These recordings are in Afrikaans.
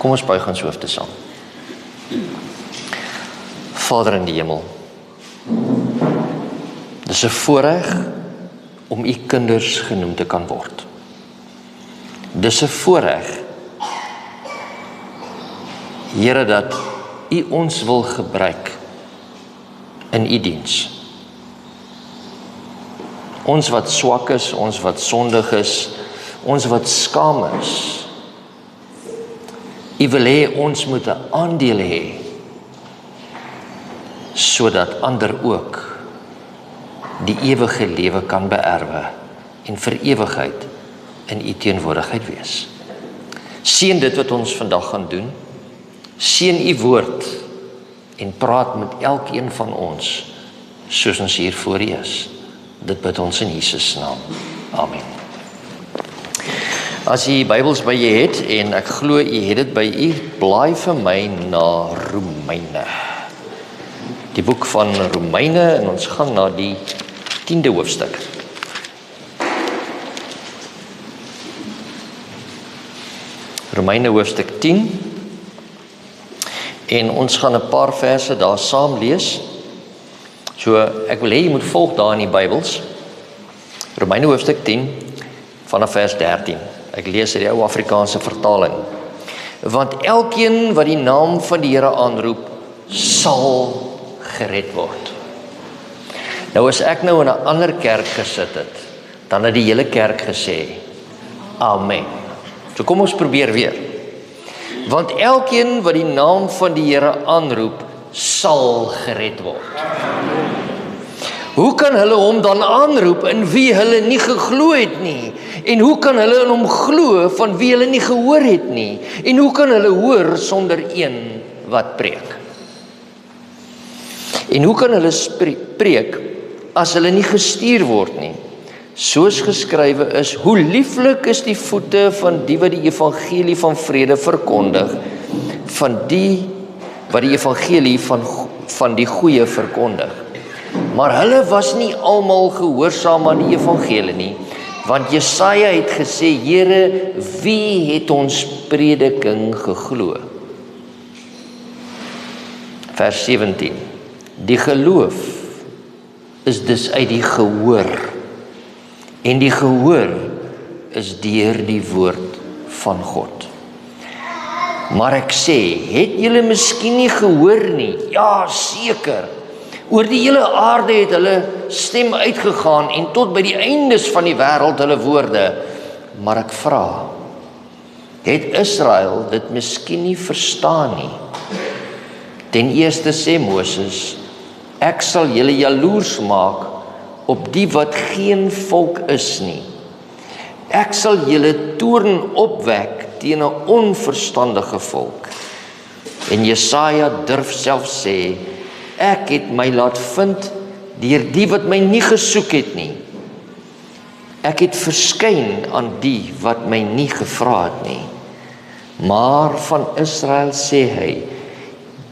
Kom ons buig ons hoofde saam. Vader in die hemel, dis 'n voorreg om u kinders genoem te kan word. Dis 'n voorreg, Here, dat u ons wil gebruik in u diens. Ons wat swak is, ons wat sondig is, ons wat skaam is. U wil hê ons moet 'n aandeel hê, sodat ander ook die ewige lewe kan beerwe en vir ewigheid in u teenwoordigheid wees. Seën dit wat ons vandag gaan doen. Seën u woord en praat met elkeen van ons soos ons hier voor u is. Dit bid ons in Jesus naam. Amen. As jy Bybels by jy het, en ek glo jy het dit by u, blaai vir my na Romeine. Die boek van Romeine, en ons gaan na die 10de hoofstuk. Romeine hoofstuk 10. En ons gaan 'n paar verse daar saam lees. So ek wil hê jy moet volg daar in die Bybels. Romeine hoofstuk 10 vanaf vers 13. Ek lees uit die ou Afrikaanse vertaling. Want elkeen wat die naam van die Here aanroep, sal gered word. Nou as ek nou in 'n ander kerk gesit het, dan het die hele kerk gesê, Amen. So kom ons probeer weer. Want elkeen wat die naam van die Here aanroep, sal gered word. Hoe kan hulle hom dan aanroep in wie hulle nie geglo het nie? En hoe kan hulle in hom glo van wie hulle nie gehoor het nie? En hoe kan hulle hoor sonder een wat preek? En hoe kan hulle preek as hulle nie gestuur word nie? Soos geskrywe is, hoe lieflik is die voete van die wat die evangelie van vrede verkondig, van die wat die evangelie van die goeie verkondig. Maar hulle was nie almal gehoorsaam aan die evangelie nie, want Jesaja het gesê, Here, wie het ons prediking geglo? Vers 17. Die geloof is dus uit die gehoor, en die gehoor is deur die woord van God. Maar ek sê, het julle miskien nie gehoor nie? Ja, seker. Oor die hele aarde het hulle stem uitgegaan en tot by die eindes van die wêreld hulle woorde. Maar ek vra, het Israel dit miskien nie verstaan nie? Ten eerste sê Moses, ek sal julle jaloers maak op die wat geen volk is nie. Ek sal julle toorn opwek teen 'n onverstandige volk. En Jesaja durf self sê, ek het my laat vind deur die wat my nie gesoek het nie. Ek het verskyn aan die wat my nie gevra het nie. Maar van Israel sê hy,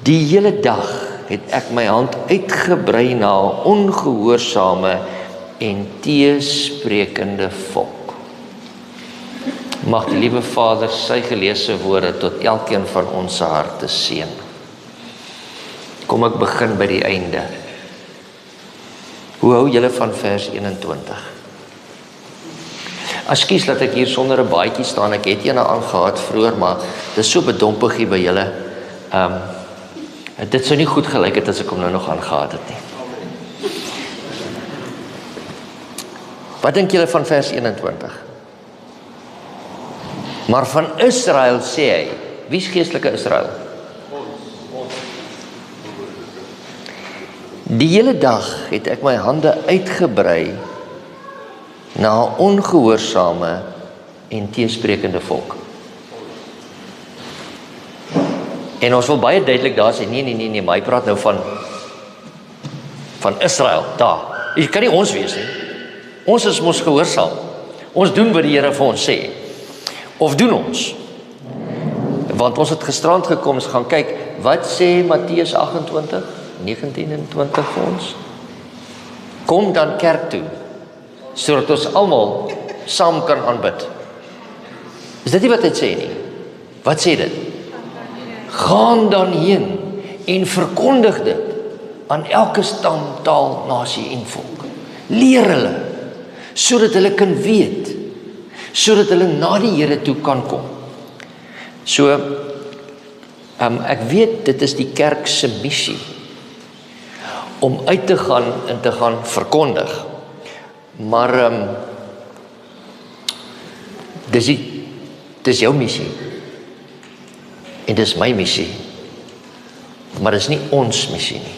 die hele dag het ek my hand uitgebrei na 'n ongehoorsame en teesprekende volk. Mag die liewe Vader sy geleesde woorde tot elkeen van ons se harte seën. Kom ek begin by die einde. Hoe hou julle van vers 21? Ekskuus dat ek hier sonder 'n baadjie staan, ek het eene aangehad vroeër, maar dit is so bedompig hier by julle. Dit sou nie goed gelyk het as ek hom nou nog aangehad het nie. Wat dink julle van vers 21? Maar van Israel sê hy, wie is geestelike Israel? Die hele dag het ek my hande uitgebrei na 'n ongehoorsame en teesprekende volk. En ons wil baie duidelik daar sê, nee, maar hy praat nou van Israel, daar. Dit kan nie ons wees nie. Ons is mos gehoorsaam. Ons doen wat die Here vir ons sê. Of doen ons? Want ons het gisterand gekom, ons gaan kyk, wat sê Matteus 28, 19 en 20 vir ons? Kom dan kerk toe, sodat ons almal saam kan aanbid. Is dit nie wat hy sê nie? Wat sê dit? Gaan dan heen en verkondig dit aan elke stam, taal, nasie en volk. Leer hulle, sodat hulle kan weet, sodat hulle na die Here toe kan kom. So, ek weet dit is die kerk se missie, om uit te gaan en te gaan verkondig. Maar dis jou missie. En dis my missie. Maar dis nie ons missie nie.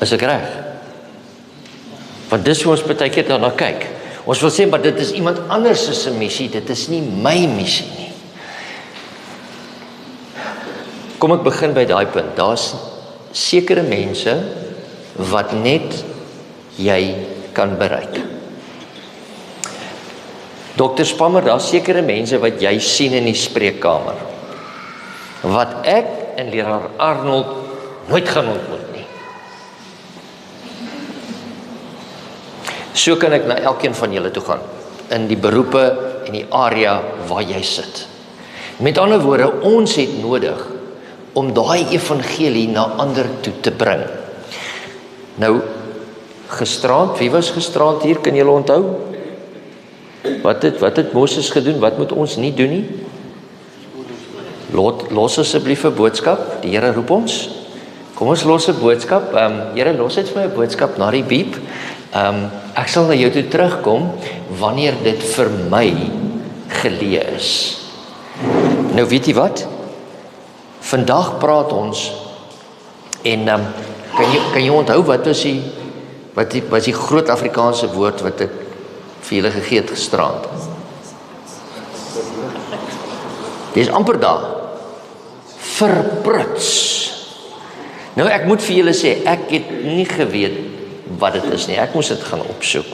Is ek reg? Want dis hoe ons baie keer daarna kyk. Ons wil sê, maar dit is iemand anders se missie, dit is nie my missie nie. Kom ek begin by daai punt. Daar's sekere mense wat net jy kan bereik. Dr. Spammer, daar's sekere mense wat jy sien in die spreekkamer, wat ek en leraar Arnold nooit gaan ontmoet nie. So kan ek na elkeen van julle toe gaan, in die beroepe en die area waar jy sit. Met ander woorde, ons het nodig om daai evangelie na ander toe te bring. Nou, gisterand, wie was gisterand hier, kan julle onthou? Wat het Moses gedoen, wat moet ons nie doen nie? Los asseblief 'n boodskap, die Here roep ons. Kom ons los 'n boodskap, Here, los het vir my 'n boodskap na die biep. Ek sal na jou toe terugkom, wanneer dit vir my geleë is. Nou weet jy wat? Vandag praat ons, en kan jy onthou wat was die groot Afrikaanse woord wat ek vir julle gegee het gisterand? Dis amper daar. Verpruts. Nou ek moet vir julle sê, ek het nie geweet wat dit is nie. Ek moes dit gaan opsoek.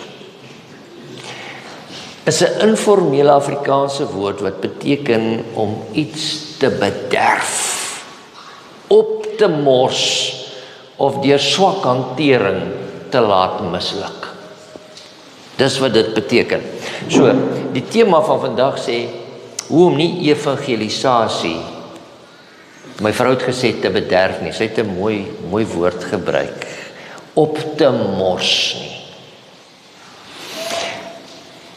Is 'n informele Afrikaanse woord wat beteken om iets te bederf, op te mors of deur swak hantering te laat misluk. Dis wat dit beteken. So, die tema van vandag sê, hoe om nie evangelisasie, my vrou het gesê te bederf nie, sy het 'n mooi woord gebruik, op te mors nie.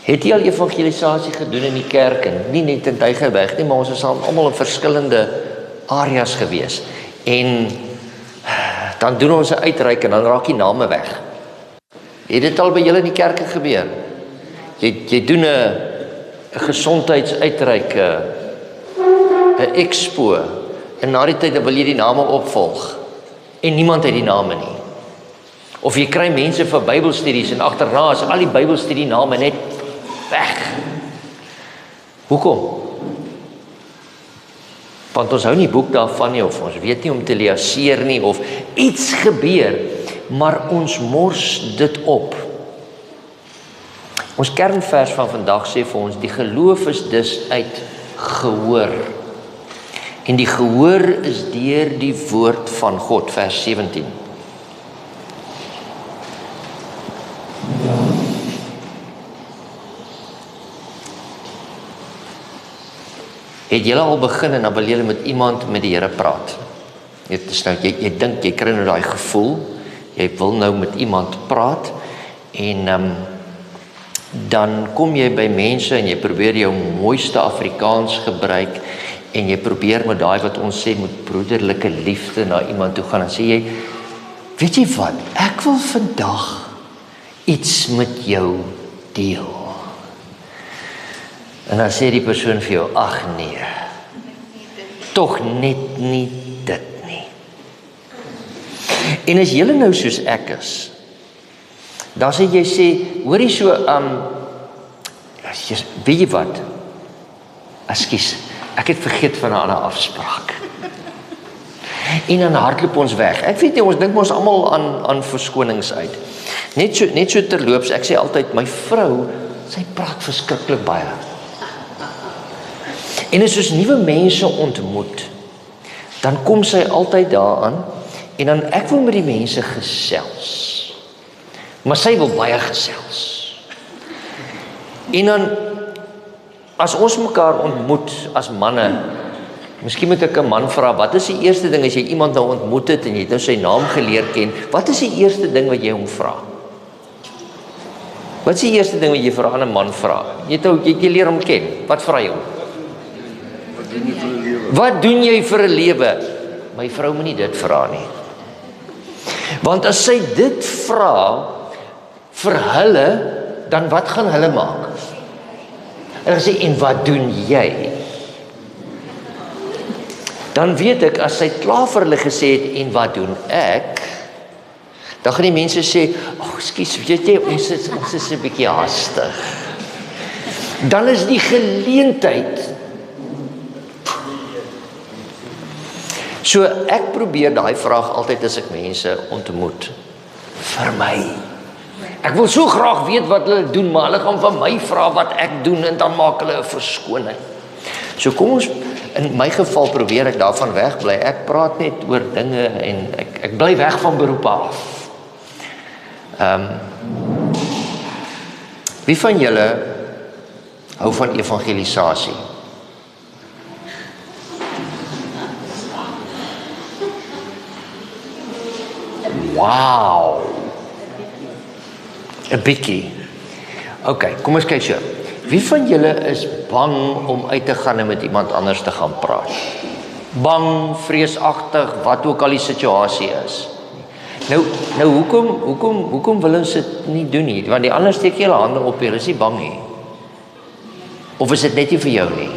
Het jy al evangelisasie gedoen in die kerk, en nie net in Tygerberg nie, maar ons is almal in verskillende areas gewees, en dan doen ons 'n uitreik en dan raak die name weg. Het dit al by julle in die kerke gebeur? Jy doen 'n gesondheidsuitreik, 'n expo, en na die tyd wil jy die name opvolg, en niemand het die name nie. Of jy kry mense vir Bybelstudies, en agterna is al die Bybelstudie name net weg. Hoekom? Want ons hou nie boek daarvan nie, of ons weet nie om te leaseer nie, of iets gebeur, maar ons mors dit op. Ons kernvers van vandag sê vir ons, die geloof is dus uit gehoor. En die gehoor is deur die woord van God, vers 17. Het julle al begin en dan wil julle met iemand met die Here praat? Jy dink, jy kry nou daai gevoel, jy wil nou met iemand praat, en dan kom jy by mense en jy probeer jou mooiste Afrikaans gebruik, en jy probeer met daai wat ons sê, met broederlike liefde na iemand toe gaan, en sê jy, weet jy wat, ek wil vandag iets met jou deel. En dan sê die persoon vir jou, ag nee, tog net nie dit nie. En as julle nou soos ek is, dan sê jy sê, hoor jy so, weet jy wat, ekskuus, ek het vergeet van 'n ander afspraak. En dan hardloop ons weg. Ek weet nie, ons dink ons almal aan verskonings uit. Net so terloops, ek sê altyd, my vrou, sy praat verskriklik baie. En as ons nuwe mense ontmoet, dan kom sy altyd daaraan, en dan ek wil met die mense gesels. Maar sy wil baie gesels. En dan, as ons mekaar ontmoet as manne, Miskien moet ek 'n man vra, wat is die eerste ding as jy iemand nou ontmoet het en jy het nou sy naam geleer ken, wat is die eerste ding wat jy hom vra? Wat is die eerste ding wat jy vir 'n ander man vra? Jy leer hom ken. Wat vra jy hom? Wat doen jy vir 'n lewe? My vrou moet nie dit vra nie. Want as sy dit vra vir hulle, dan wat gaan hulle maak? En dan sê, en wat doen jy? Dan weet ek, as sy klaar vir hulle gesê het, en wat doen ek? Dan gaan die mense sê, ekskuus, weet jy, ons is 'n bietjie haastig. Dan is die geleentheid. So ek probeer daai vraag altyd as ek mense ontmoet. Vir my. Ek wil so graag weet wat hulle doen, maar hulle gaan van my vra wat ek doen en dan maak hulle 'n verskoning. So kom ons, in my geval probeer ek daarvan wegbly. Ek praat net oor dinge en ek bly weg van beroepe af. Wie van julle hou van evangelisasie? Wow! 'n bietjie. OK, kom ons kyk so. Wie van julle is bang om uit te gaan en met iemand anders te gaan praat? Bang, vreesagtig, wat ook al die situasie is. Nou hoekom wil ons dit nie doen nie? Want die ander steek julle hande op, julle is nie bang nie. Of is dit net nie vir jou nie?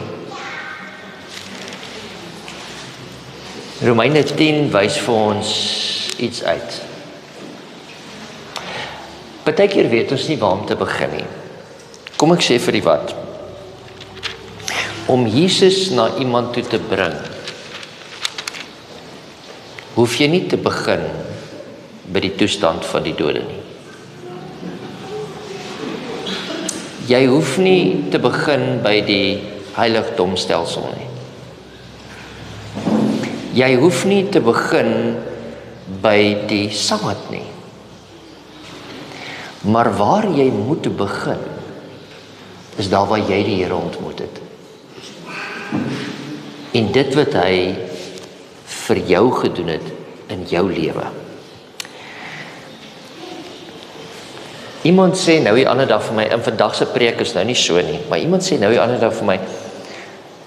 Romeine 10 wys vir ons iets uit. Partykeer weet ons nie waar om te begin nie. Kom ek sê vir die wat. Om Jesus na iemand toe te bring, hoef jy nie te begin by die toestand van die dode nie. Jy hoef nie te begin by die heiligdomstelsel nie. Jy hoef nie te begin by die Sabbat nie. Maar waar jy moet begin, is daar waar jy die Here ontmoet het. En dit wat hy vir jou gedoen het in jou lewe. Iemand sê nou die ander dag vir my, in vandag se preek is nou nie so nie, maar iemand sê nou die ander dag vir my,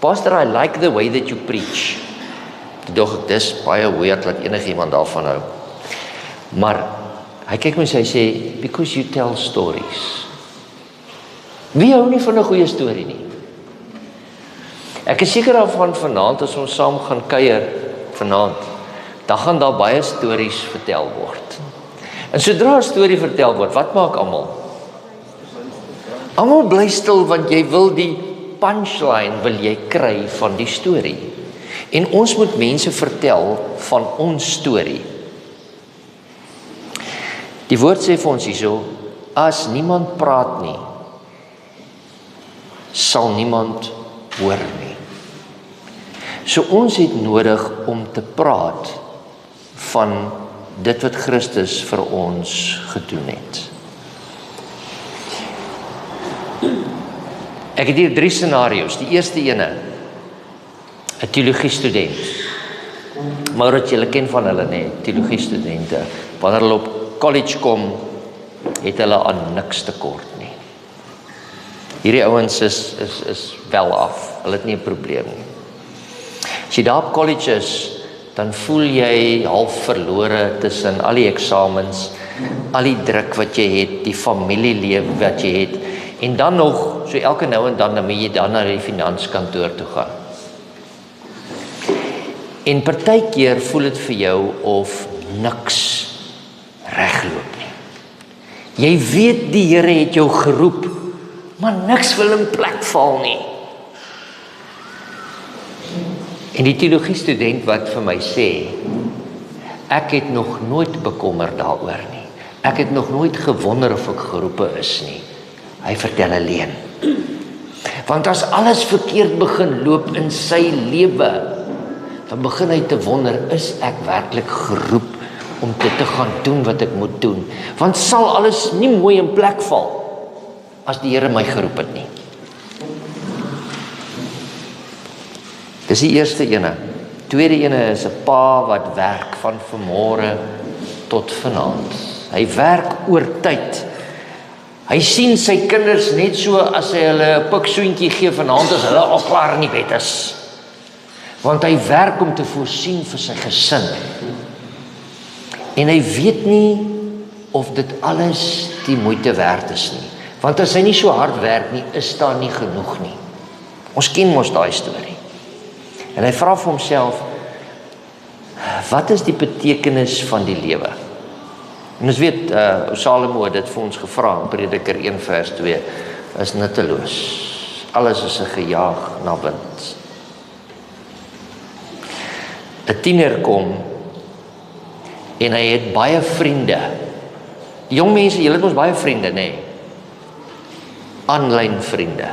Pastor, I like the way that you preach. Toe dog ek, dis baie weird dat enigiemand daarvan hou. Maar hy kyk my en hy sê, because you tell stories. Wie hou nie van 'n goeie storie nie? Ek is seker daarvan vanaand as ons saam gaan kuier vanaand, dan gaan daar baie stories vertel word. En sodra 'n storie vertel word, wat maak almal? Almal bly stil want jy wil die punchline wil jy kry van die storie. En ons moet mense vertel van ons storie. Die woord sê vir ons hierso, as niemand praat nie, sal niemand hoor nie. So ons het nodig om te praat van dit wat Christus vir ons gedoen het. Ek het hier 3 scenario's. Die eerste ene, 'n teologiestudent. Maar wat julle ken van hulle nê, teologiestudente. Wanneer hulle op college kom, het hulle aan niks tekort nie. Hierdie ouens is wel af. Hulle het nie 'n probleem nie. As jy daar op college is, dan voel jy half verlore tussen al die eksamens, al die druk wat jy het, die familielewe wat jy het, en dan nog, so elke nou en dan moet jy dan na die finanskantoor toe gaan. En partykeer voel dit vir jou of niks regloop nie. Jy weet die Here het jou geroep, maar niks wil in plek val nie. En die teologiestudent wat vir my sê, ek het nog nooit bekommer daaroor nie. Ek het nog nooit gewonder of ek geroepe is nie. Hy vertel 'n leuen. Want as alles verkeerd begin loop in sy lewe, dan begin hy te wonder, is ek werklik geroep om dit te gaan doen wat ek moet doen? Want sal alles nie mooi in plek val as die Here my geroep het nie. Dis die eerste ene. Tweede ene is 'n pa wat werk van vanmôre tot vanaand. Hy werk oor tyd. Hy sien sy kinders net so as hy hulle 'n piksoentjie gee vanaand as hulle al klaar in die bed is. Want hy werk om te voorsien vir sy gesin. En hy weet nie of dit alles die moeite werd is nie. Want as hy nie so hard werk nie, is daar nie genoeg nie. Ons ken mos daai storie. En hy vra vir homself, wat is die betekenis van die lewe? En ons weet, Salomo het dit vir ons gevra in Prediker 1 vers 2, is nutteloos. Alles is 'n gejaag na wind. 'n Tiener kom en hy het baie vriende. Die jong mense, julle het ons baie vriende, nê? Aanlyn vriende.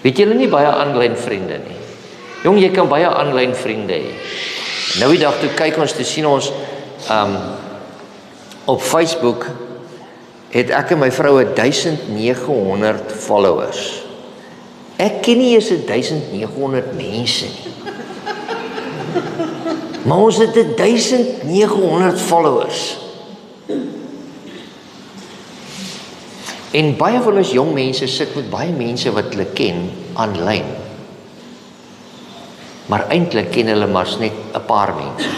Weet julle nie baie aanlyn vriende nie? Jong, jy kan baie aanlyn vriende hê. Nou die dag toe kyk ons, toe sien ons op Facebook het ek en my vrou 1900 followers. Ek ken nie eens 1900 mense nie. Maar ons het 1900 followers. En baie van ons jong mense sit met baie mense wat hulle ken aanlyn. Maar eintlik ken hulle maar net 'n paar mense.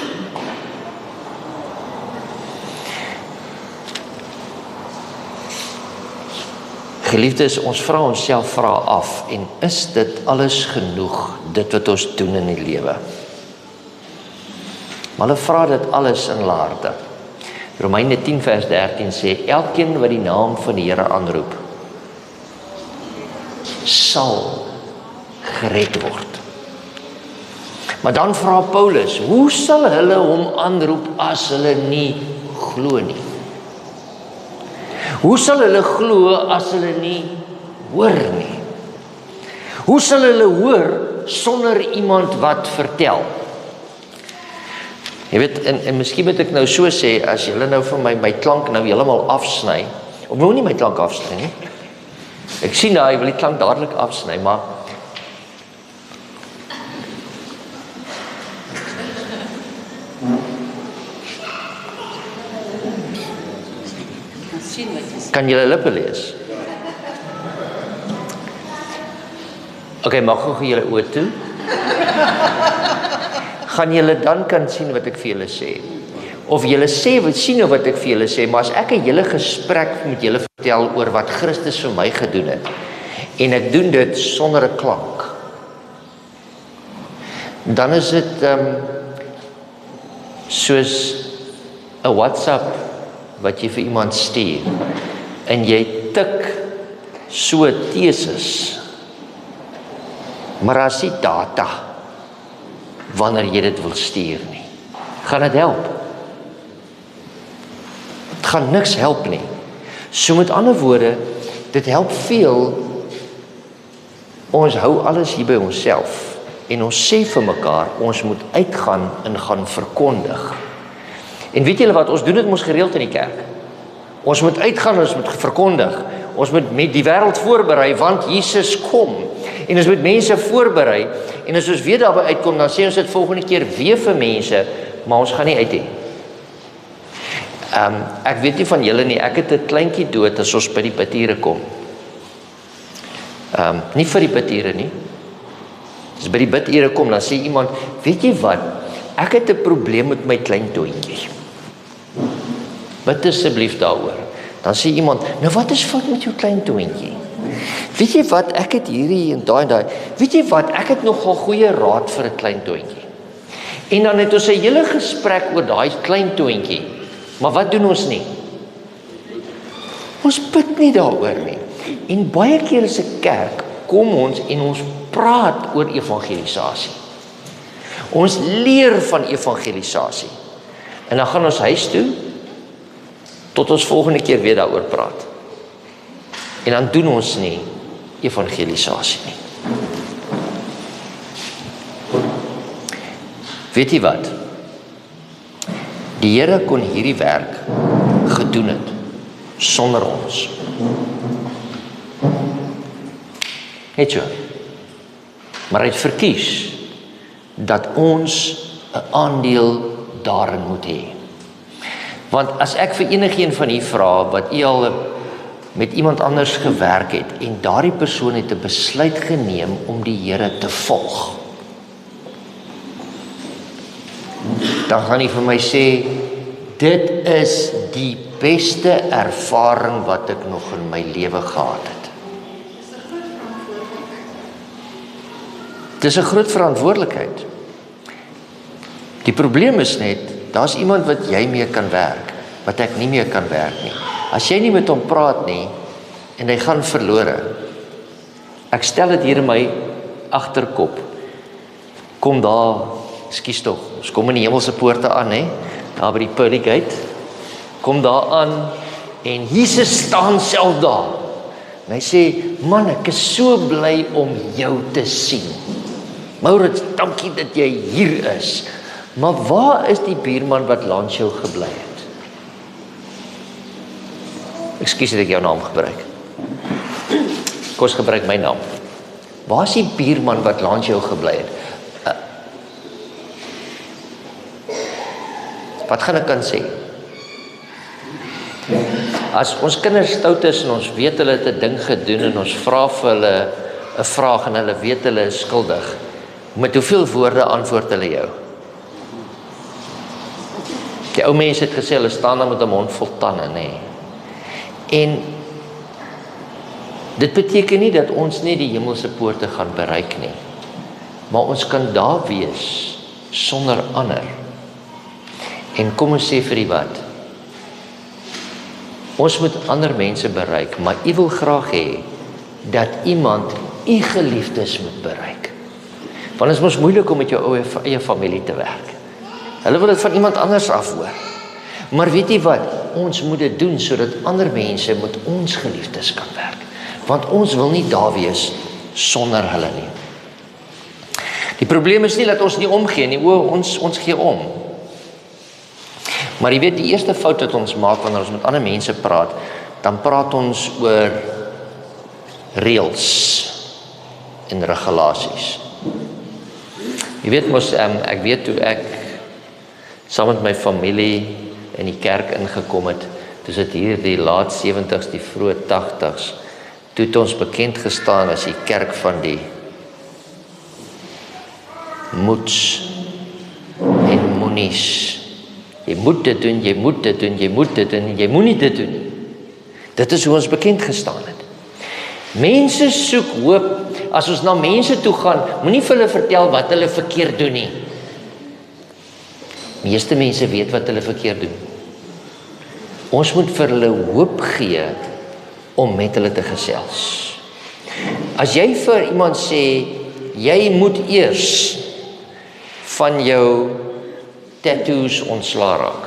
Geliefdes, ons vra onsself af, en is dit alles genoeg, dit wat ons doen in die lewe? Maar hulle vra dit alles in laarte. Romeine 10 vers 13 sê, elkeen wat die naam van die Here aanroep, sal gered word. Maar dan vra Paulus, hoe sal hulle hom aanroep as hulle nie glo nie? Hoe sal hulle glo as hulle nie hoor nie? Hoe sal hulle hoor sonder iemand wat vertel? Jy weet, en miskien moet ek nou so sê, as julle nou vir my klank nou heeltemal afsny, of nou nie my klank afsny nie. Ek sien nou, ek wil die klank dadelik afsny, maar kan julle lippe lees? Ok, mag gou julle oë toe. Gaan julle dan kan sien wat ek vir julle sê. Of julle sien wat ek vir julle sê, maar as ek 'n hele gesprek met julle vertel oor wat Christus vir my gedoen het, en ek doen dit sonder 'n klank, dan is dit soos 'n WhatsApp wat jy vir iemand stuur, en jy tik so teses, maar as nie data wanneer jy dit wil stuur nie. Gaan dit help? Dit gaan niks help nie. So met ander woorde, dit help veel, ons hou alles hier by onsself, en ons sê vir mekaar, ons moet uitgaan en gaan verkondig. En weet julle wat, ons doen dit mos gereeld in die kerk. Ons moet uitgaan, ons moet verkondig. Ons moet met die wêreld voorberei, want Jesus kom. En ons moet mense voorberei, en as ons weer daarby uitkom, dan sê ons dit volgende keer weer vir mense, maar ons gaan nie uit hê. Ek weet nie van julle nie, ek het 'n kleintjie dood as ons by die bidure kom. Nie vir die bidure nie. As by die bidure kom, dan sê iemand, weet jy wat, ek het 'n probleem met my klein toontjie. Bid asseblief daaroor. Dan sê iemand, nou wat is fout met jou klein toontjie? Weet jy wat, ek het hierdie en daai en daai. Weet jy wat, ek het nogal goeie raad vir 'n klein toontjie. En dan het ons 'n hele gesprek oor daai klein toontjie. Maar wat doen ons nie? Ons bid nie daaroor nie. En baie keer as 'n kerk kom ons en ons praat oor evangelisasie. Ons leer van evangelisasie. En dan gaan ons huis toe, tot ons volgende keer weer daaroor praat. En dan doen ons nie evangelisasie nie. Weet jy wat? Die Here kon hierdie werk gedoen het sonder ons. Net so. Maar hy het verkies dat ons 'n aandeel daarin moet hê. Want as ek vir enigeen van u vra wat u al met iemand anders gewerk het en daardie persoon het 'n besluit geneem om die Here te volg, dan gaan hy vir my sê, dit is die beste ervaring wat ek nog in my lewe gehad het. Dis 'n groot verantwoordelikheid. Die probleem is net, daar's iemand wat jy mee kan werk, wat ek nie mee kan werk nie. As jy nie met hom praat nie, en hy gaan verlore, ek stel dit hier in my agterkop, kom daar, skus tog, ons kom in die hemelse poorte aan, daar by die pearly gate, kom daar aan, en Jesus staan self daar, en hy sê, man, ek is so bly om jou te sien. Maurits, dankie dat jy hier is. Maar waar is die buurman wat langs jou gebly het? Ekskuus dat ek jou naam gebruik. Kom ons gebruik my naam. Waar is die buurman wat langs jou gebly het? Wat gaan ek kan sê? As ons kinders stout is en ons weet hulle het 'n ding gedoen en ons vra vir hulle 'n vraag en hulle weet hulle is skuldig, met hoeveel woorde antwoord hulle jou? Die ou mense het gesê, hulle staan daar met 'n mond vol tande, En dit beteken nie dat ons nie die hemelse poorte gaan bereik nie, maar ons kan daar wees sonder ander. En kom ons sê vir die wat, ons moet ander mense bereik, maar u wil graag hê dat iemand u geliefdes moet bereik. Want het is mos moeilik om met jou eie familie te werk. Hulle wil dit van iemand anders af hoor. Maar weet jy wat, ons moet dit doen sodat ander mense met ons geliefdes kan werk. Want ons wil nie daar wees sonder hulle nie. Die probleem is nie dat ons nie omgee nie, ons gee om. Maar jy weet, die eerste fout wat ons maak wanneer ons met ander mense praat, dan praat ons oor reëls en regulasies. Jy weet mos, ek weet toe ek saam met my familie in die kerk ingekom het, toe sit hier die laat 70s, die vroeë 80s, toe het ons bekend gestaan as die kerk van die moets en moenies. Jy moet dit doen, jy moet dit doen, jy moet dit doen, jy moet nie dit doen nie. Dit is hoe ons bekend gestaan het. Mense soek hoop, as ons na mense toe gaan, moenie vir hulle vertel wat hulle verkeerd doen nie. Meeste mense weet wat hulle verkeerd doen. Ons moet vir hulle hoop gee om met hulle te gesels. As jy vir iemand sê, jy moet eers van jou tattoos ontslaa raak,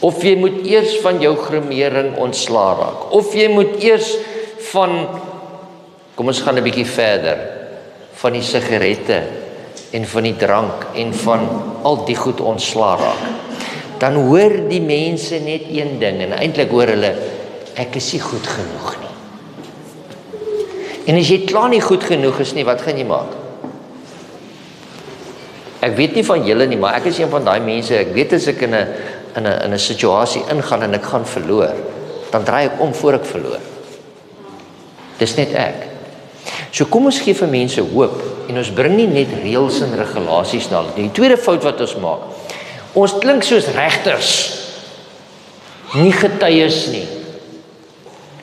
of jy moet eers van jou gremering ontslaa raak, of jy moet eers van, kom ons gaan 'n bietjie verder, van die sigarette en van die drank en van al die goed ontslaa raak, dan hoor die mense net een ding, en eintlik hoor hulle, ek is nie goed genoeg nie. En as jy klaar nie goed genoeg is nie, wat gaan jy maak? Ek weet nie van julle nie, maar ek is een van daai mense, ek weet as ek in 'n situasie ingaan en ek gaan verloor, dan draai ek om voor ek verloor. Dis net ek. So kom ons gee vir mense hoop, en ons bring nie net reëls en regulasies na hulle. Die tweede fout wat ons maak, ons klink soos regters, nie getuies nie.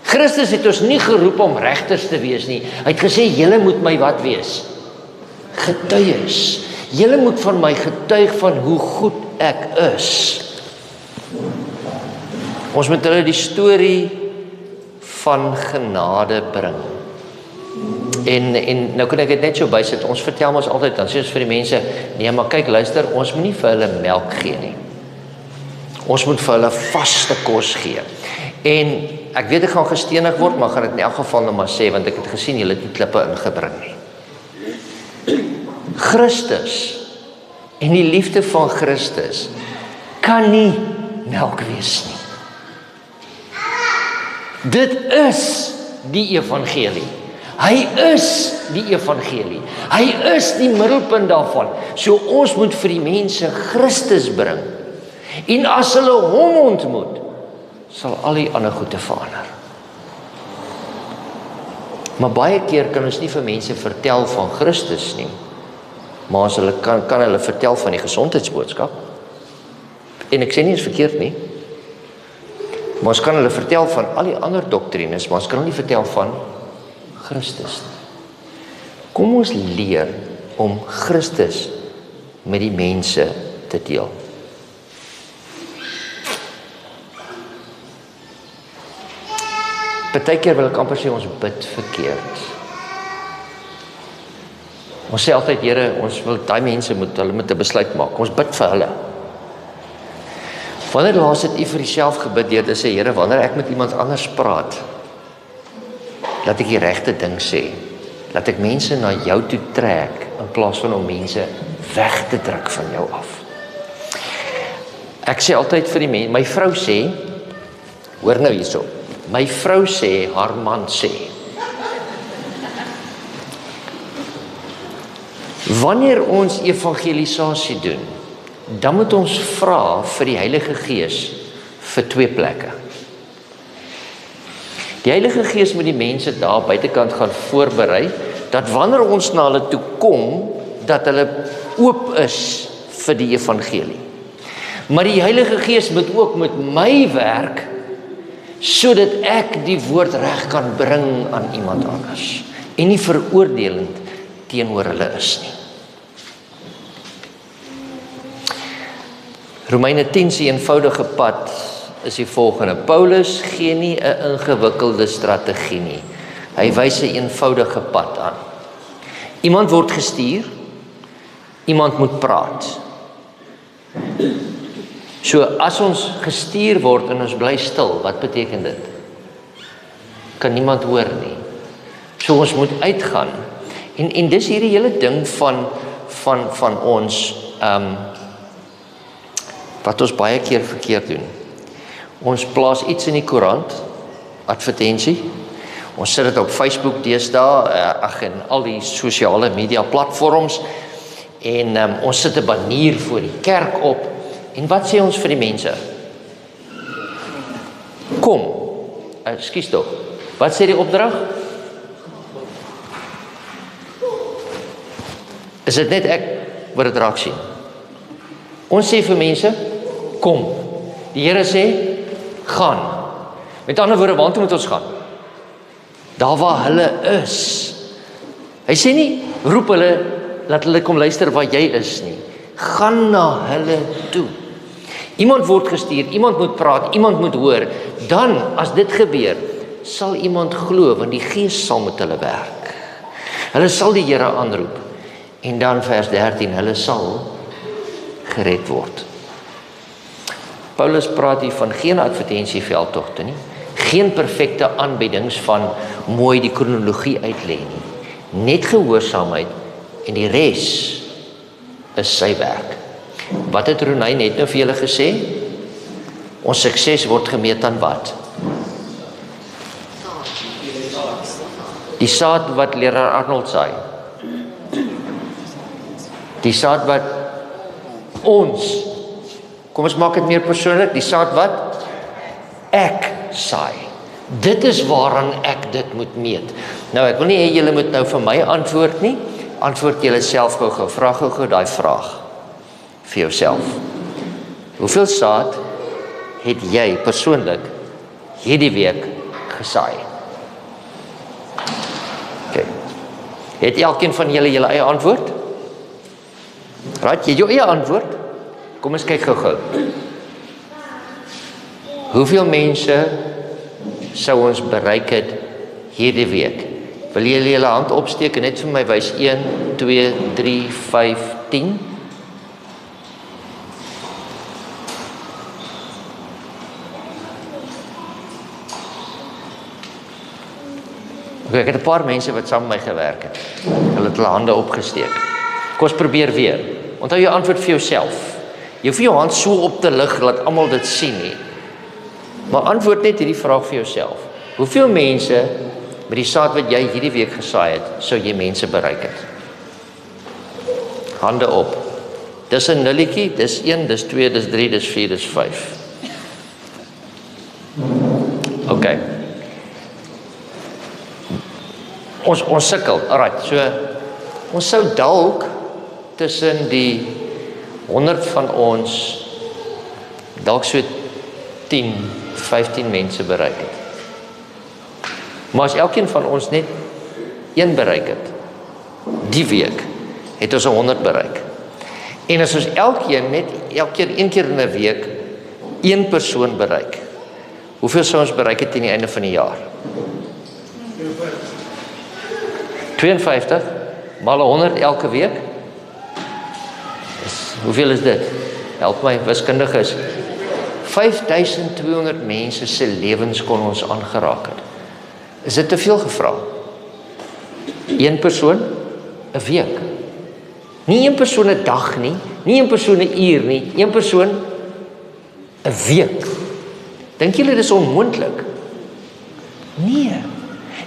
Christus het ons nie geroep om regters te wees nie. Hy het gesê, julle moet my wat wees? Getuies. Julle moet van my getuig van hoe goed ek is. Ons moet hulle die storie van genade bring. En nou kan ek dit net so bysit, ons vertel ons altyd, dan sê ons vir die mense, nee, maar kyk, luister, ons moet nie vir hulle melk gee nie. Ons moet vir hulle vaste kos gee. En ek weet ek gaan gestenig word, maar gaan dit in elk geval nou maar sê, want ek het gesien, julle het nie klippe ingebring nie. Christus en die liefde van Christus kan nie melk wees nie. Dit is die evangelie. Hy is die evangelie. Hy is die middelpunt daarvan. So ons moet vir die mense Christus bring. En as hulle hom ontmoet, sal al die ander goede verander. Maar baie keer kan ons nie vir mense vertel van Christus nie. Maar as hulle kan hulle vertel van die gesondheidsboodskap. En ek sê nie, is verkeerd nie. Maar ons kan hulle vertel van al die ander doktrines, maar ons kan hulle nie vertel van Christus. Kom ons leer om Christus met die mense te deel. Partykeer wil ek amper sê ons bid verkeerd. Ons sê altyd, Here, ons wil daai mense hulle moet 'n besluit maak. Ons bid vir hulle. Wanneer laas het u vir jouself gebid deur te sê, Here, wanneer ek met iemand anders praat, laat ek die regte ding sê. Laat ek mense na jou toe trek in plaas van om mense weg te druk van jou af. Ek sê altyd vir die mense, my vrou sê, hoor nou hierso. My vrou sê, haar man sê. Wanneer ons evangelisasie doen, dan moet ons vra vir die Heilige Gees vir 2 plekke. Die Heilige Gees moet die mense daar buitekant gaan voorberei, dat wanneer ons na hulle toe kom, dat hulle oop is vir die evangelie. Maar die Heilige Gees moet ook met my werk, sodat ek die woord reg kan bring aan iemand anders, en nie veroordelend teenoor hulle is nie. Romeine 10 se eenvoudige pad is die volgende. Paulus gee nie 'n ingewikkelde strategie nie. Hy wys 'n eenvoudige pad aan. Iemand word gestuur, iemand moet praat. So as ons gestuur word en ons bly stil, wat beteken dit? Kan niemand hoor nie. So ons moet uitgaan. En dis hierdie hele ding van ons wat ons baie keer verkeerd doen. Ons plaas iets in die koerant, advertensie. Ons sit dit op Facebook deesdae, en al die sosiale media platforms, en ons sit 'n banier voor die kerk op, en wat sê ons vir die mense? Kom, ekskuus tog, wat sê die opdrag? Is dit net ek wat dit raak sien? Ons sê vir mense, kom. Die Here sê, gaan. Met ander woorde, waartoe moet ons gaan? Daar waar hulle is. Hy sê nie, roep hulle, laat hulle kom luister waar jy is nie. Gaan na hulle toe. Iemand word gestuur, iemand moet praat, iemand moet hoor. Dan, as dit gebeur, sal iemand glo, want die Gees sal met hulle werk. Hulle sal die Here aanroep. En dan vers 13, hulle sal gered word. Paulus praat hier van geen advertensieveldtogte nie, geen perfekte aanbiedings van mooi die kronologie uitlê nie, net gehoorsaamheid en die res is sy werk. Wat het Ronay net nou vir julle gesê? Ons sukses word gemeet aan wat? Die saad wat leraar Arnold saai. Die saad wat ons, kom ons maak dit meer persoonlik, die saad wat ek saai. Dit is waaraan ek dit moet meet. Nou, ek wil nie hê julle moet nou vir my antwoord nie, antwoord julle self gou, vra gou daai vraag vir jouself. Hoeveel saad het jy persoonlik hierdie week gesaai? Okay. Het elkeen van julle eie antwoord? Right, jy jou eie antwoord? Kom ons kyk gou. Hoeveel mense sou ons bereik het hierdie week? Wil julle julle hand opsteek en net vir my wys 1, 2, 3, 5, 10? Okay, ek het 'n paar mense wat saam met my gewerk het. Hulle het hulle hande opgesteek. Kom ons probeer weer. Onthou jou antwoord vir jouself. Jy hoef jou hand so op te lig, laat almal dit sien nie. Maar antwoord net hierdie vraag vir jouself. Hoeveel mense met die saad wat jy hierdie week gesaai het, sou jy mense bereik het? Hande op. Dis 'n nulletjie, dis 1, dis 2, dis 3, dis 4, dis 5. OK. Ons sukkel. Alright, so ons sou dalk tussen die 100 van ons dalk so 10, 15 mense bereik het. Maar as elkeen van ons net 1 bereik het, die week, het ons 100 bereik. En as ons een keer in 'n week 1 persoon bereik, hoeveel sou ons bereik het teen die einde van die jaar? 52 maal 100 elke week? Hoeveel is dit? Help my, wiskundiges. 5200 mense se lewens kon ons aangeraak het. Is dit te veel gevra? 1 persoon 'n week. Nie 1 persoon 'n dag nie, nie 1 persoon 'n uur nie, 1 persoon 'n week. Dink julle dis onmoontlik? Nee.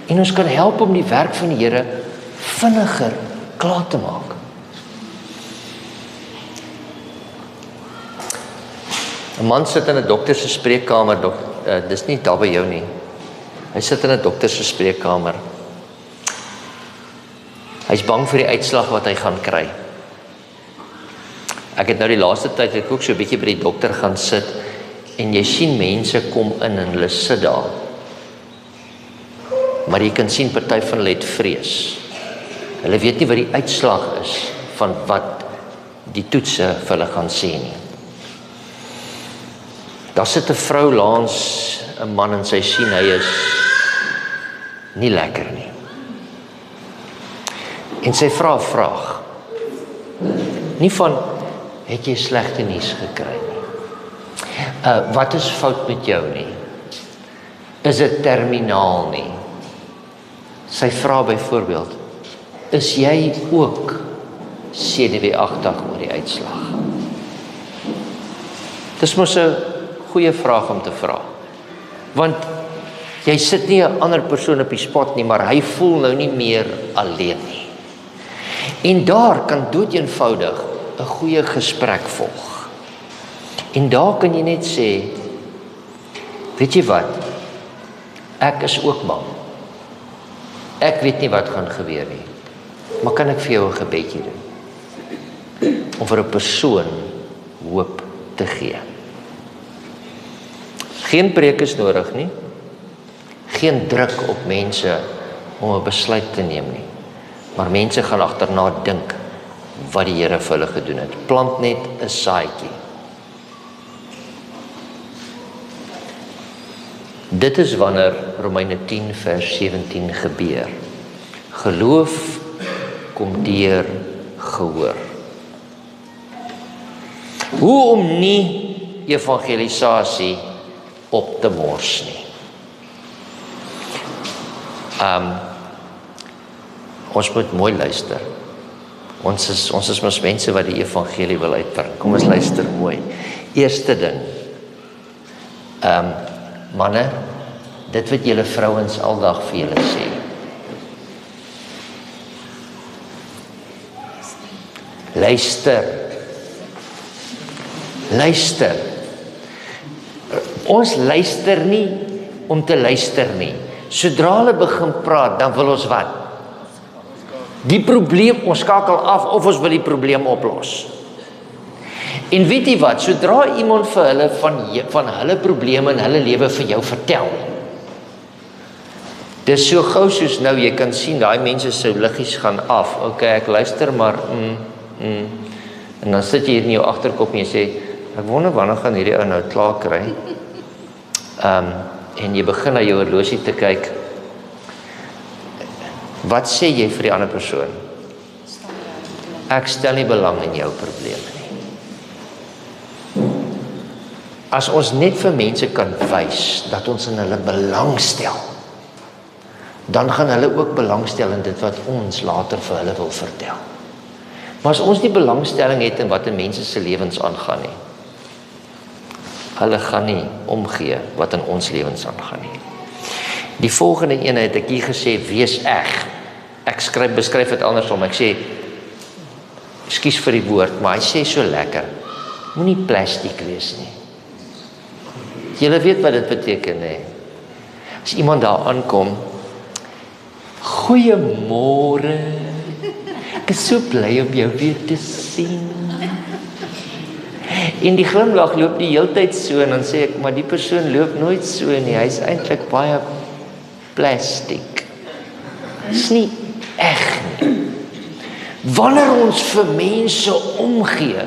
En ons kan help om die werk van die Here vinniger klaar te maak. Een man sit in 'n dokter se spreekkamer, dis nie daar by jou nie. Hy sit in 'n dokter se spreekkamer. Hy's bang vir die uitslag wat hy gaan kry. Ek het nou die laaste tyd ek ook so 'n bietjie by die dokter gaan sit en jy sien mense kom in en hulle sit daar. Maar jy kan sien party van hulle het vrees. Hulle weet nie wat die uitslag is van wat die toetse vir hulle gaan sê nie. Daar sit 'n vrou langs 'n man en sy sien hy is nie lekker nie. En sy vra 'n vraag. Nie van, het jy slegte nuus gekry nie? Wat is fout met jou nie? Is dit terminaal nie? Sy vra byvoorbeeld, is jy ook senuweeagtig oor die uitslag? Dis mos 'n goeie vraag om te vra. Want jy sit nie 'n ander persoon op die spot nie, maar hy voel nou nie meer alleen nie. En daar kan doeteenvoudig 'n goeie gesprek volg. En daar kan jy net sê, weet jy wat? Ek is ook bang. Ek weet nie wat gaan gebeur nie. Maar kan ek vir jou 'n gebedjie doen? Om vir 'n persoon hoop te gee. Geen preek is nodig nie. Geen druk op mense om 'n besluit te neem nie. Maar mense gaan agterna dink wat die Here vir hulle gedoen het. Plant net 'n saadjie. Dit is wanneer Romeine 10 vers 17 gebeur. Geloof kom deur gehoor. Hoe om nie evangelisasie op te mors nie. Ons moet mooi luister. Ons is mos mense wat die evangelie wil uitbring. Kom ons luister mooi. Eerste ding. Manne, dit wat julle vrouens aldag vir julle sê. Luister. Luister. Ons luister nie om te luister nie. Sodra hulle begin praat, dan wil ons wat? Die probleem, ons skakel af of ons wil die probleem oplos. En weet jy wat, sodra iemand vir hulle van hulle probleme in hulle lewe vir jou vertel, dis so gou soos nou, jy kan sien, daai mense se liggies gaan af. Ok, ek luister, maar en dan sit jy hier in jou agterkop en jy sê, ek wonder wanneer gaan hierdie ou nou klaar kry. En jy begin na jou horlosie te kyk. Wat sê jy vir die ander persoon? Ek stel nie belang in jou probleme nie. As ons net vir mense kan wys dat ons in hulle belang stel, dan gaan hulle ook belangstel in dit wat ons later vir hulle wil vertel. Maar as ons nie belangstelling het in wat in mense se lewens aangaan nie, hulle gaan nie omgee wat in ons lewens aangaan nie. Die volgende een het ek hier gesê, wees eg. Ek beskryf dit andersom, ek sê, ekskuus vir die woord, maar hy sê so lekker, moenie plastiek wees nie. Julle weet wat dit beteken, hè? As iemand daar aankom, goeiemôre, ek is so bly om jou weer te sien. En die glimlag loop die heeltyd so, en dan sê ek, maar die persoon loop nooit so nie, hy is eintlik baie plastiek. Is nie eg nie. Wanneer ons vir mense omgee,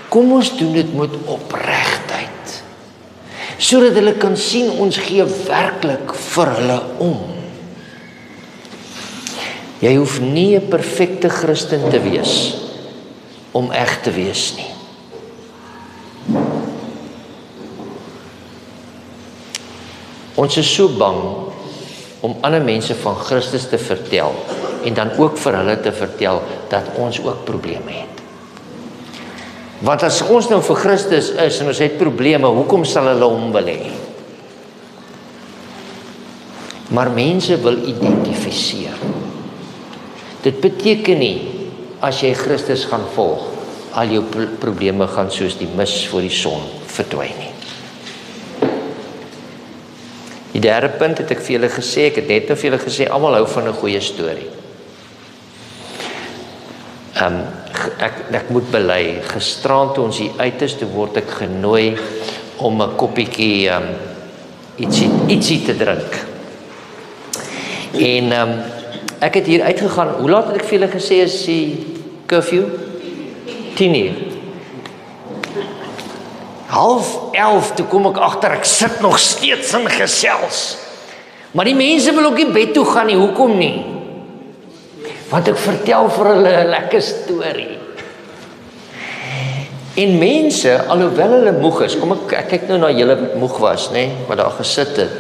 kom ons doen dit met opregtheid, sodat hulle kan sien ons gee werklik vir hulle om. Jy hoef nie 'n perfekte Christen te wees om eg te wees nie. Ons is so bang om ander mense van Christus te vertel en dan ook vir hulle te vertel dat ons ook probleme het. Want as ons nou vir Christus is en ons het probleme, hoekom sal hulle hom wil hê? Maar mense wil identifiseer. Dit beteken nie, as jy Christus gaan volg, al jou probleme gaan soos die mis voor die son verdwyn nie. Die derde punt het ek vir julle gesê, ek het net nou vir julle gesê, almal hou van 'n goeie storie. Ek moet bely, gisterand toe ons hier uit is, toe word ek genooi om 'n koppietjie ietsie te drink. En ek het hier uitgegaan, hoe laat het ek vir julle gesê is die curfew? 10:00. 10:30, toe kom ek agter, ek sit nog steeds in gesels. Maar die mense wil ook nie bed toe gaan nie, hoekom nie? Want ek vertel vir hulle 'n lekker storie. En mense, alhoewel hulle moeg is, kom ek kyk nou na julle wat moeg was, nê, wat daar gesit het.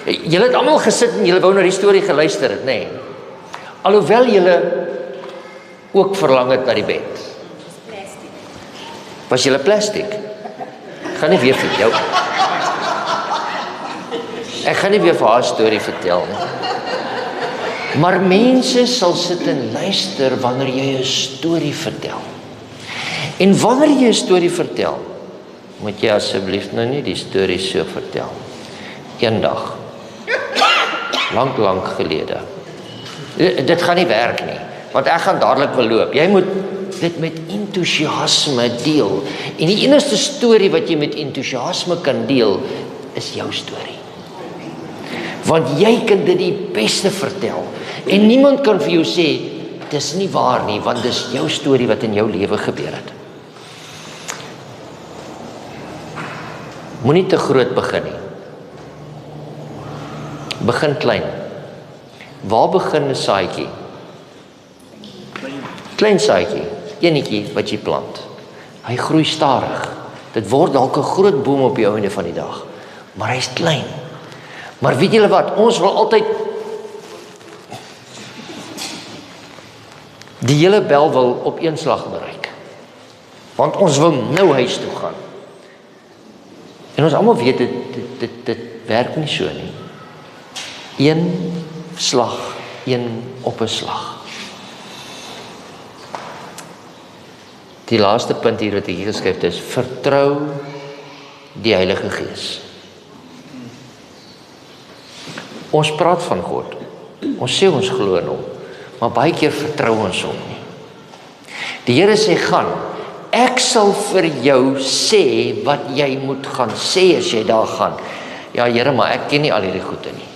Julle het almal gesit en julle wou na die storie geluister het, nê. Alhoewel julle ook verlang het na die bed. Was julle plastiek? Ek gaan nie weer vir jou. Ek gaan nie weer vir haar storie vertel nie. Maar mense sal sit en luister wanneer jy 'n storie vertel. En wanneer jy 'n storie vertel, moet jy asseblief nou nie die storie so vertel. Eendag, lank gelede. Dit gaan nie werk nie, want ek gaan dadelik wil loop. Jy moet dit met entoesiasme deel. En die enigste storie wat jy met entoesiasme kan deel, is jou storie. Want jy kan dit die beste vertel. En niemand kan vir jou sê, dis nie waar nie, want dis jou storie wat in jou lewe gebeur het. Moenie te groot begin nie. Begin klein. Waar begin 'n saadjie? Klein saadjie, enetjie wat jy plant. Hy groei stadig. Dit word dalk 'n groot boom op die einde van die dag, maar hy's klein. Maar weet julle wat, ons wil altyd die hele bel wil op een slag bereik. Want ons wil nou huis toe gaan. En ons almal weet dit werk nie so nie. Een slag, een op 'n slag. Die laaste punt hier wat ek hier geskryf het is, vertrou die Heilige Gees. Ons praat van God. Ons sê ons glo in hom, maar baie keer vertrou ons hom nie. Die Here sê, gaan, ek sal vir jou sê wat jy moet gaan sê as jy daar gaan. Ja Here, maar ek ken nie al hierdie goede nie.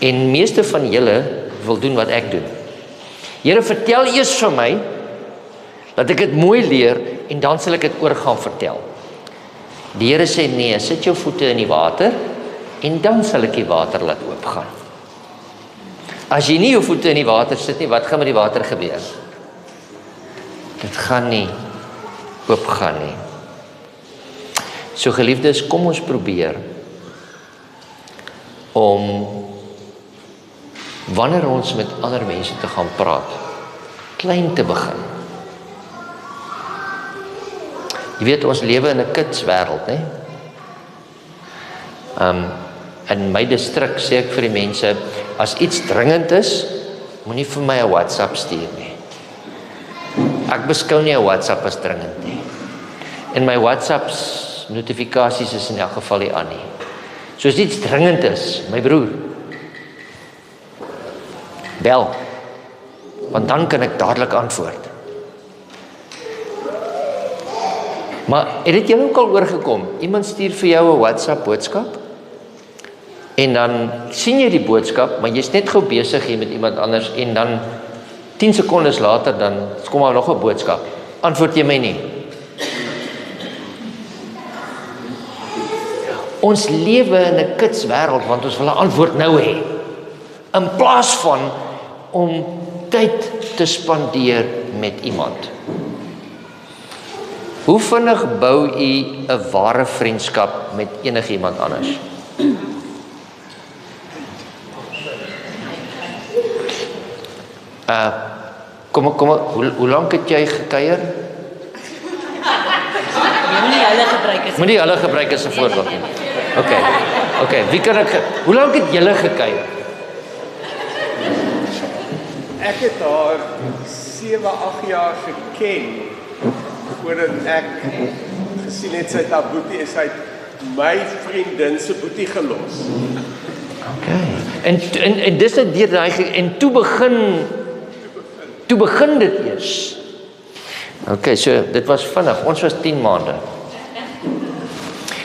En meeste van julle wil doen wat ek doen. Here, vertel eers vir my, dat ek dit mooi leer, en dan sal ek dit oor gaan vertel. Die Here sê, nee, sit jou voete in die water, en dan sal ek die water laat oopgaan. As jy nie jou voete in die water sit nie, wat gaan met die water gebeur? Dit gaan nie oopgaan nie. So geliefdes, kom ons probeer om wanneer ons met ander mense te gaan praat, klein te begin. Jy weet, ons lewe in 'n kidswêreld, né? In my distrik sê ek vir die mense, as iets dringend is, moenie vir my 'n WhatsApp stuur nie. Ek beskou nie 'n WhatsApp as dringend nie. En my WhatsApps notifikasies is in elk geval nie aan nie. So as iets dringend is, my broer, bel, want dan kan ek dadelik antwoord. Maar het dit jou ook al oorgekom? Iemand stuur vir jou 'n WhatsApp boodskap en dan sien jy die boodskap, maar jy's net gou besig hier met iemand anders en dan 10 sekondes later dan kom daar nog 'n boodskap. Antwoord jy my nie? Ons lewe in 'n kitswêreld want ons wil 'n antwoord nou hê. In plaas van om tyd te spandeer met iemand. Hoe vinnig bou u 'n ware vriendskap met enigiemand anders? Hoe lank het jy gekuier? Moenie hulle gebruik as 'n voorbeeld nie. Okay, wie kan hoe lank het julle gekuier? Ek het haar 7-8 jaar geken voordat ek gesien het sy het haar boetie en sy het my vriendin se boetie gelos. Okay. En dis net deur daai en toe begin dit eers. Okay, so dit was vinnig. Ons was 10 maande.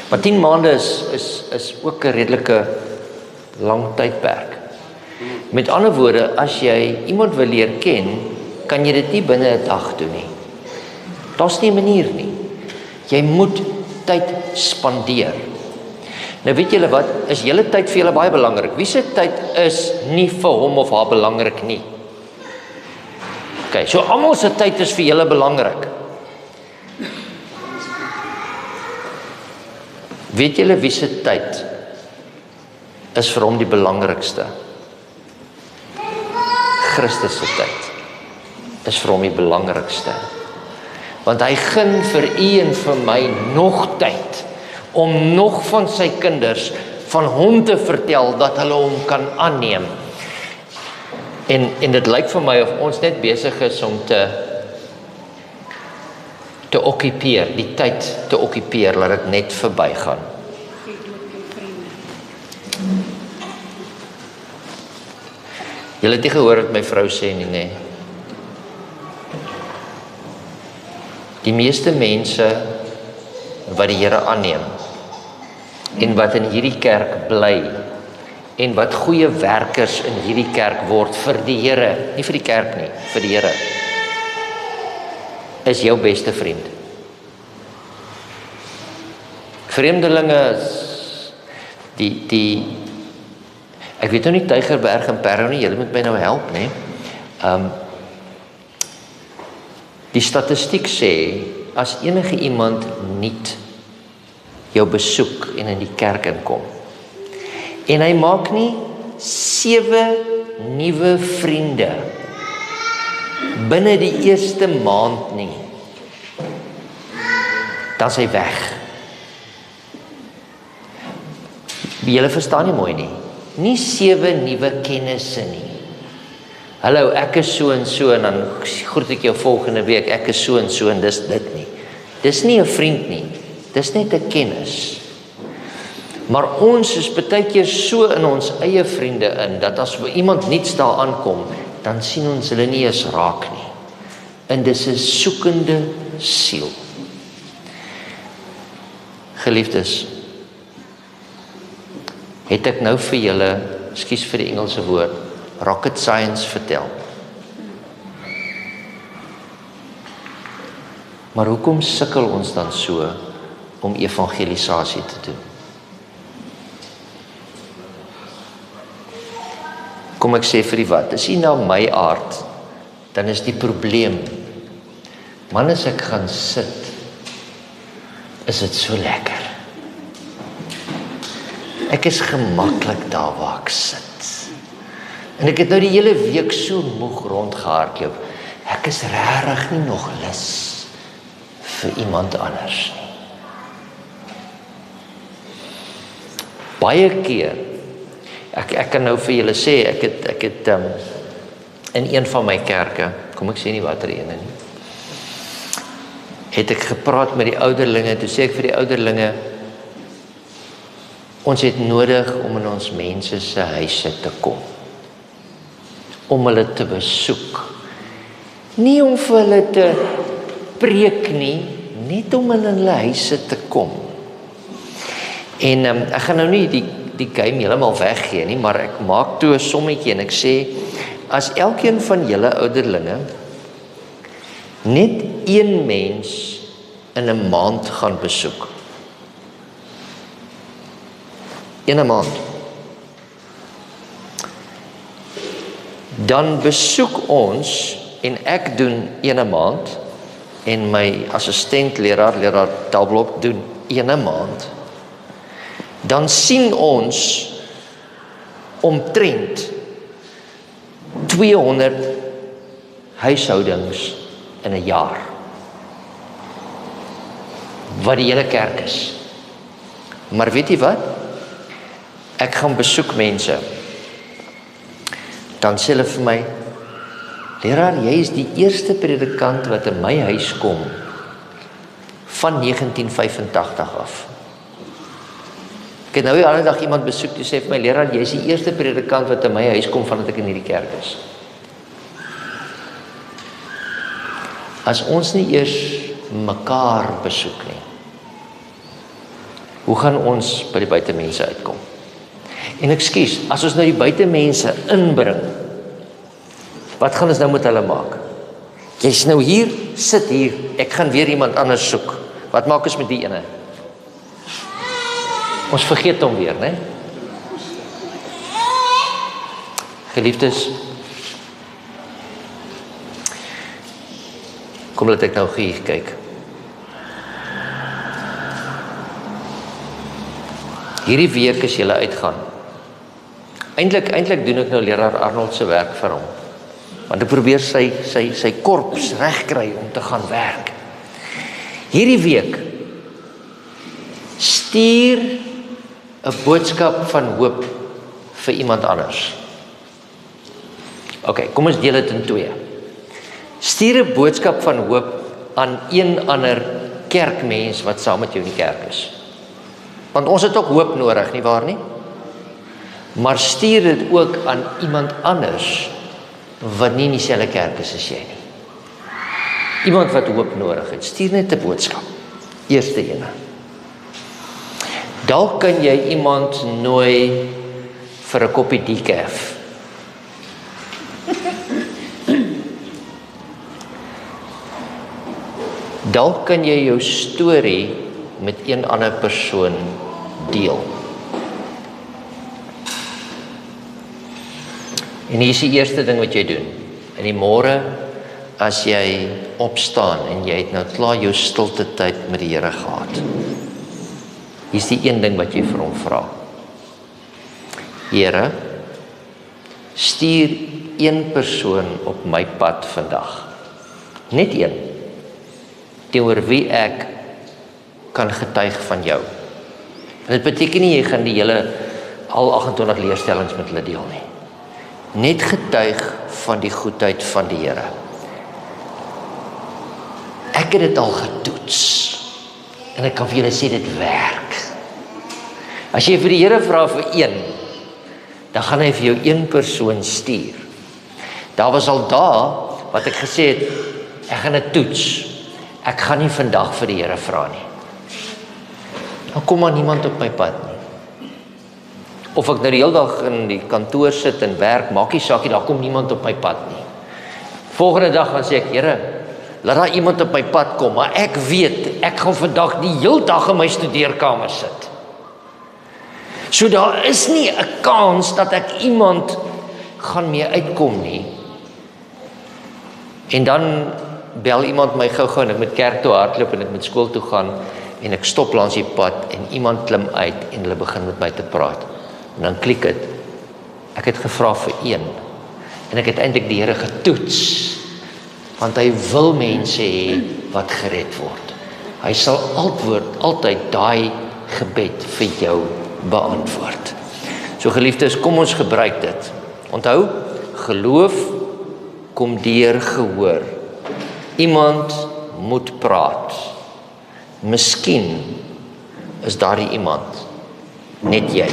Maar 10 maande is ook 'n redelike lang tydperk. Met ander woorde, as jy iemand wil leer ken, kan jy dit nie binne 'n dag doen nie. Daar's nie 'n manier nie. Jy moet tyd spandeer. Nou weet julle wat, is julle tyd vir julle baie belangrik. Wie se tyd is nie vir hom of haar belangrik nie? Okay, so almal se tyd is vir julle belangrik. Weet julle wie se tyd is vir hom die belangrikste? Christus se tyd is vir hom die belangrikste. Want hy gun vir u en vir my nog tyd om nog van sy kinders van hom te vertel dat hulle hom kan aanneem. En dit lyk vir my of ons net besig is om te okkupeer, die tyd te okkupeer, laat dit net verbygaan. Julle het nie gehoor wat my vrou sê nie, nee. Die meeste mense wat die Here aanneem en wat in hierdie kerk bly en wat goeie werkers in hierdie kerk word vir die Here, nie vir die kerk nie, vir die Here, is jou beste vriend. Vreemdelinge is ek weet nou nie Tygerberg en Parow nie, julle moet my nou help, nee. Die statistiek sê, as enige iemand nuut jou besoek en in die kerk inkom, en hy maak nie 7 nuwe vriende binne die eerste maand nie, dan is hy weg. Julle verstaan nie mooi nie. Nie 7 nuwe kennisse nie. Hallo, ek is so en dan groet ek jou volgende week, ek is so en dis dit nie. Dis nie 'n vriend nie, dis net 'n kennis. Maar ons is baie keer so in ons eie vriende in, dat as iemand nuuts daar aankom, dan sien ons hulle nie eens raak nie. En dis 'n soekende siel. Geliefdes, het ek nou vir julle, ekskuus vir die Engelse woord, rocket science vertel. Maar hoekom sukkel ons dan so om evangelisasie te doen? Kom ek sê vir die wat, is nie na my aard, dan is die probleem, man, as ek gaan sit, is dit so lekker. Ek is gemaklik daar waar ek sit. En ek het nou die hele week so moeg rondgehardloop. Ek is regtig nie nog lus vir iemand anders nie. Baie keer, ek kan nou vir julle sê, ek het in een van my kerke, kom ek sê nie watter ene nie, het ek gepraat met die ouderlinge, toe sê ek vir die ouderlinge, ons het nodig om in ons mense se huise te kom, om hulle te besoek, nie om vir hulle te preek nie, net om in hulle huise te kom. En ek gaan nou nie die game heeltemal weggee nie, maar ek maak toe 'n sommetjie en ek sê, as elkeen van julle ouderlinge net een mens in 'n maand gaan besoek, in 'n maand, dan besoek ons, en ek doen 1 maand, en my assistent leraar Dalblok doen 1 maand, dan sien ons omtrent 200 huishoudings in 'n jaar, wat die hele kerk is. Maar weet jy wat? Ek gaan besoek mense, dan sê hulle vir my, leraar, jy is die eerste predikant wat in my huis kom, van 1985 af. Ek het nou die ander dag iemand besoek, die sê vir my, leraar, jy is die eerste predikant wat in my huis kom, vandat ek in hierdie kerk is. As ons nie eers mekaar besoek nie, hoe gaan ons by die buitemense uitkom? En ekskuus, as ons nou die buitemense inbring, wat gaan ons nou met hulle maak? Jy's nou hier, sit hier, ek gaan weer iemand anders soek. Wat maak ons met die ene? Ons vergeet hom weer, né? Geliefdes, kom laat ek nou hier kyk. Hierdie week as julle uitgaan. Eintlik doen ek nou leraar Arnold se werk vir hom. Want ek probeer sy korps regkry om te gaan werk. Hierdie week stuur 'n boodskap van hoop vir iemand anders. OK, kom ons deel dit in 2. Stuur 'n boodskap van hoop aan een ander kerkmens wat saam met jou in die kerk is. Want ons het ook hoop nodig, nie waar nie? Maar stuur dit ook aan iemand anders wat nie in dieselfde kerk is as jy nie. Iemand wat hoop nodig het, stuur net 'n boodskap. Eerste ene. Dalk kan jy iemand nooi vir 'n koppie decaf. Dalk kan jy jou storie met een ander persoon deel. En hier is die eerste ding wat jy doen. In die môre, as jy opstaan en jy het nou klaar jou stilte tyd met die Here gehad. Hier is die een ding wat jy vir hom vra. Here, stuur een persoon op my pad vandag. Net een. Teenoor wie ek kan getuig van jou. En dit beteken nie jy gaan die hele al 28 leerstellings met hulle deel nie. Net getuig van die goedheid van die Here. Ek het dit al getoets. En ek kan vir julle sê dit werk. As jy vir die Here vra vir een, dan gaan hy vir jou een persoon stuur. Daar was al dae wat ek gesê het, ek gaan dit toets. Ek gaan nie vandag vir die Here vra nie. Dan kom maar niemand op my pad nie. Of ek nou die hele dag in die kantoor sit en werk, maak nie saak nie, daar kom niemand op my pad nie. Volgende dag gaan sê ek, Here, laat daar iemand op my pad kom, maar ek weet, ek gaan vandag die hele dag in my studeerkamer sit. So daar is nie 'n kans dat ek iemand gaan mee uitkom nie. En dan bel iemand my gou-gou en ek moet kerk toe hardloop en ek moet skool toe gaan en ek stop langs die pad en iemand klim uit en hulle begin met my te praat. En dan klik dit. Ek het gevra vir een en ek het eintlik die Here getoets. Want hy wil mense hê wat gered word. Hy sal antwoord altyd daai gebed vir jou beantwoord. So geliefdes, kom ons gebruik dit. Onthou, geloof kom deur gehoor. Iemand moet praat. Miskien is daardie iemand net jy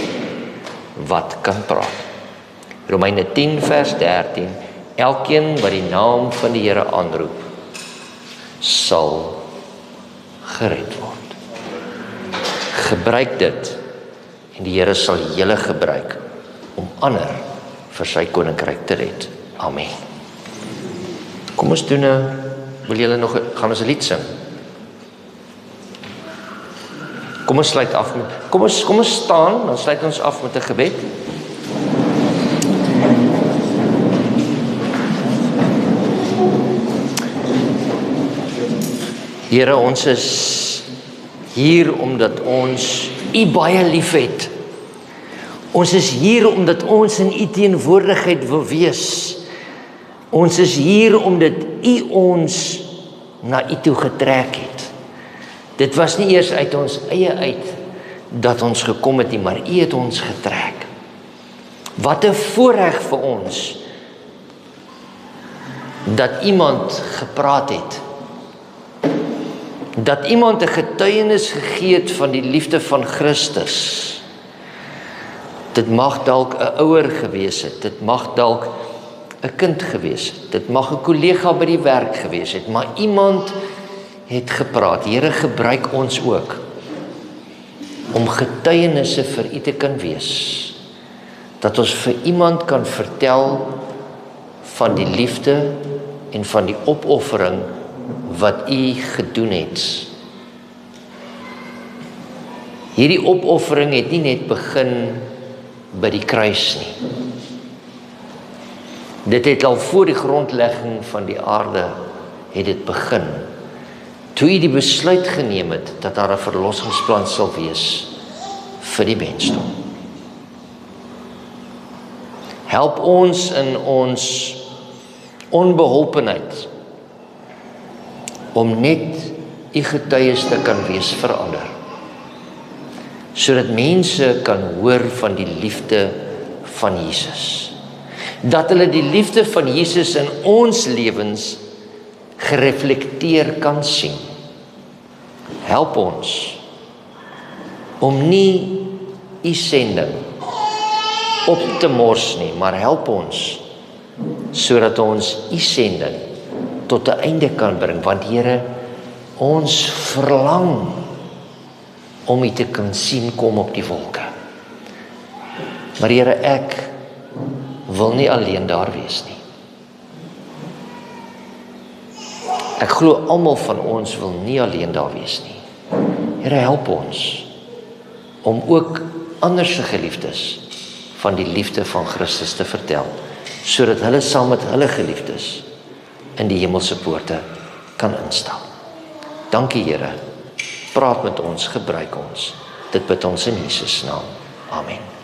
wat kan praat. Romeine 10 vers 13, elkeen wat die naam van die Here aanroep, sal gered word. Gebruik dit en die Here sal julle gebruik om ander vir sy koninkryk te red. Amen. Kom ons doen wil julle nog, gaan ons 'n lied sing? Kom ons sluit af met, kom ons staan, dan sluit ons af met 'n gebed. Here, ons is hier omdat ons U baie liefhet. Ons is hier omdat ons in U teenwoordigheid wil wees. Ons is hier omdat U ons na U toe getrek het. Dit was nie eers uit ons eie uit dat ons gekom het nie, maar U het ons getrek. Wat 'n voorreg vir ons dat iemand gepraat het. Dat iemand 'n getuienis gegee het van die liefde van Christus. Dit mag dalk 'n ouer gewees het, dit mag dalk 'n kind gewees het, dit mag 'n kollega by die werk gewees het, maar iemand het gepraat. Here, gebruik ons ook om getuienisse vir U te kan wees. Dat ons vir iemand kan vertel van die liefde en van die opoffering wat U gedoen het. Hierdie opoffering het nie net begin by die kruis nie. Dit het al voor die grondlegging van die aarde het dit begin. Toe U die besluit geneem het dat daar 'n verlossingsplan sal wees vir die mensdom. Help ons in ons onbeholpenheid om net U getuies te kan wees vir ander, sodat mense kan hoor van die liefde van Jesus. Dat hulle die liefde van Jesus in ons lewens gereflekteer kan sien. Help ons om nie U sending op te mors nie, maar help ons sodat ons U sending tot 'n einde kan bring, want Here, ons verlang om U te kan sien kom op die wolke. Maar Here, ek wil nie alleen daar wees nie. Ek glo almal van ons wil nie alleen daar wees nie. Here, help ons om ook ander se geliefdes van die liefde van Christus te vertel, sodat hulle saam met hulle geliefdes in die hemelse poorte kan instap. Dankie Here, praat met ons, gebruik ons. Dit bid ons in Jesus naam. Amen.